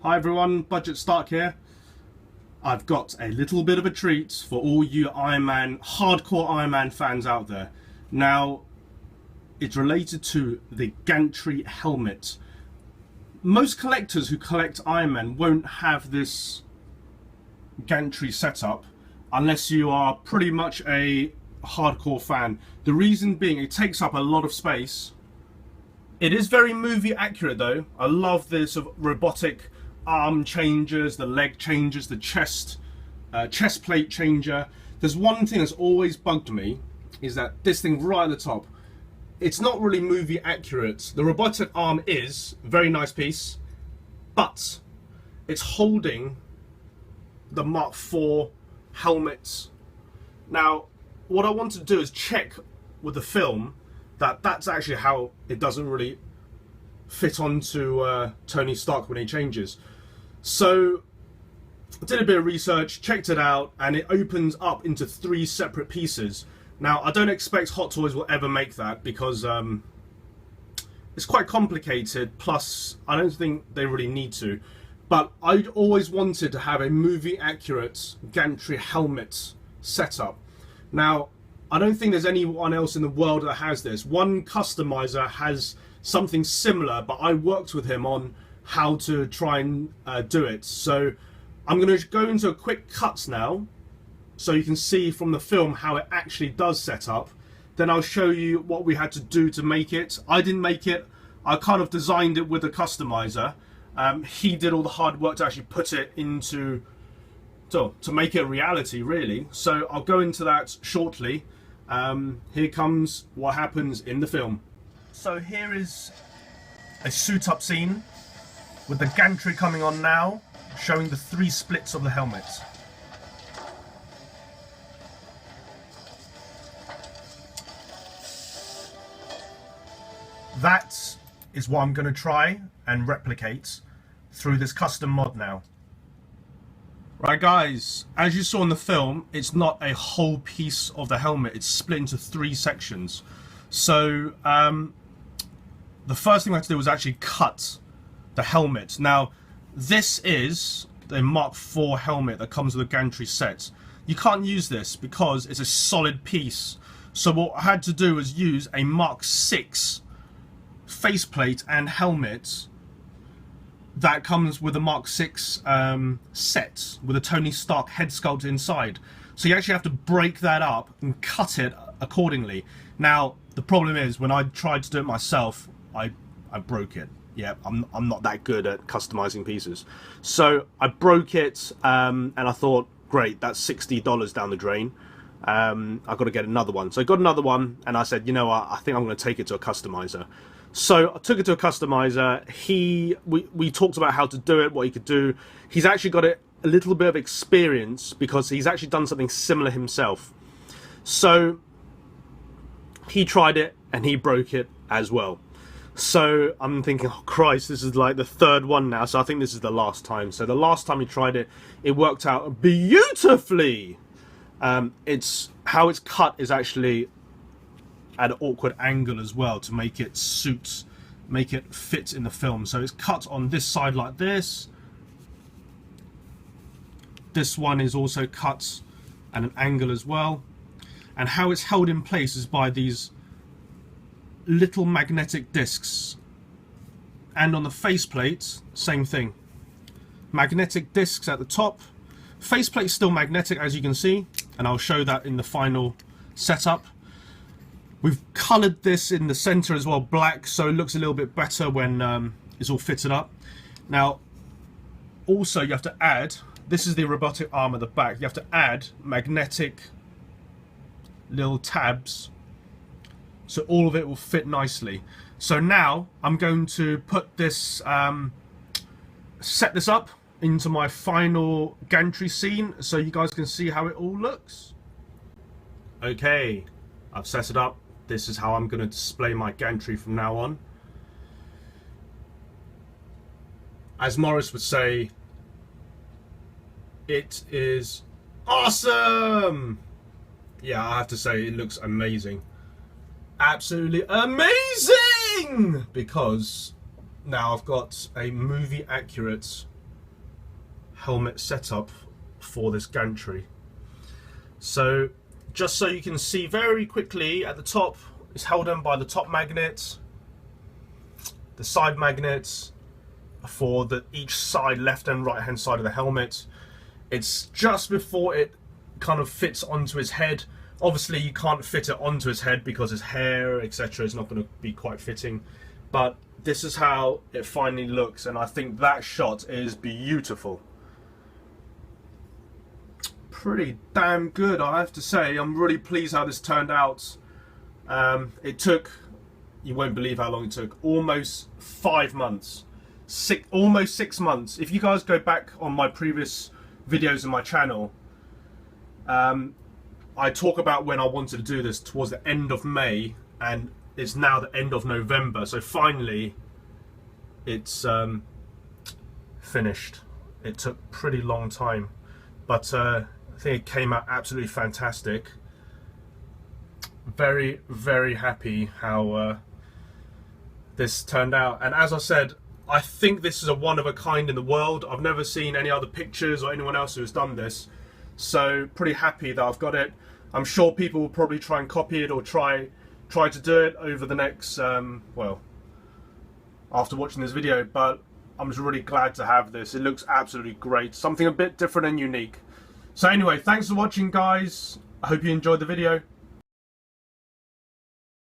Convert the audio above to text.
Hi everyone, Budget Stark here. I've got a little bit of a treat for all you Iron Man, hardcore Iron Man fans out there. Now, it's related to the Gantry helmet. Most collectors who collect Iron Man won't have this Gantry setup unless you are pretty much a hardcore fan. The reason being, it takes up a lot of space. It is very movie accurate though. I love this sort of robotic arm changes, the leg changes, the chest plate changer. There's one thing that's always bugged me, is that this thing right at the top, it's not really movie accurate. The robotic arm is a very nice piece, but it's holding the Mark IV helmet. Now, what I want to do is check with the film that that's actually how it doesn't really fit onto Tony Stark when he changes. So I did a bit of research, checked it out, and it opens up into 3 separate pieces. Now, I don't expect Hot Toys will ever make that because it's quite complicated, plus I don't think they really need to. But I'd always wanted to have a movie accurate Gantry helmet setup. Now, I don't think there's anyone else in the world that has this. One customizer has something similar, but I worked with him on how to try and do it. So I'm going to go into a quick cut now so you can see from the film how it actually does set up. Then I'll show you what we had to do to make it. I didn't make it, I kind of designed it with a customizer. He did all the hard work to actually put it into, to make it a reality really. So I'll go into that shortly. Here comes what happens in the film. So here is a suit up scene with the Gantry coming on now, showing the 3 splits of the helmet. That is what I'm going to try and replicate through this custom mod now. Right guys, as you saw in the film, it's not a whole piece of the helmet, it's split into 3 sections. So the first thing I had to do was actually cut the helmet. Now, this is the Mark IV helmet that comes with a Gantry set. You can't use this because it's a solid piece. So what I had to do was use a Mark VI faceplate and helmet that comes with a Mark VI set with a Tony Stark head sculpt inside. So you actually have to break that up and cut it accordingly. Now, the problem is when I tried to do it myself, I broke it. Yeah, I'm not that good at customizing pieces. So I broke it and I thought, great, that's $60 down the drain. I've got to get another one. So I got another one and I said, you know what, I think I'm going to take it to a customizer. So I took it to a customizer. We talked about how to do it, what he could do. He's actually got a little bit of experience because he's actually done something similar himself. So he tried it and he broke it as well. So I'm thinking, oh Christ, this is like the 3rd one now, so I think this is the last time. So the last time he tried it, it worked out beautifully. It's how it's cut is actually at an awkward angle as well to make it make it fit in the film. So it's cut on this side like this. This one is also cut at an angle as well. And how it's held in place is by these little magnetic discs. And on the faceplate, same thing. Magnetic discs at the top. Faceplate's still magnetic, as you can see, and I'll show that in the final setup. We've coloured this in the centre as well, black, so it looks a little bit better when it's all fitted up. Now, also you have to add, this is the robotic arm at the back, you have to add magnetic little tabs so all of it will fit nicely. So now I'm going to put this, set this up into my final Gantry scene so you guys can see how it all looks. Okay, I've set it up. This is how I'm going to display my Gantry from now on. As Morris would say, it is awesome! Yeah, I have to say it looks amazing. Absolutely amazing! Because now I've got a movie accurate helmet setup for this gantry. So just so you can see very quickly, at the top it's held on by the top magnets, the side magnets for each side, left and right hand side of the helmet. It's just before it kind of fits onto his head. Obviously you can't fit it onto his head because his hair, etc., is not going to be quite fitting, but this is how it finally looks, and I think that shot is beautiful. Pretty damn good, I have to say. I'm really pleased how this turned out. It took, you won't believe how long it took, almost 5 months. Almost 6 months. If you guys go back on my previous videos on my channel, I talk about when I wanted to do this towards the end of May, and it's now the end of November, so finally it's finished. It took a pretty long time, but I think it came out absolutely fantastic. Very, very happy how this turned out, and as I said, I think this is a one of a kind in the world. I've never seen any other pictures or anyone else who has done this, so pretty happy that I've got it. I'm sure people will probably try and copy it or try to do it over the next well, after watching this video, but I'm just really glad to have this. It looks absolutely great, something a bit different and unique. So anyway, thanks for watching, guys. I hope you enjoyed the video.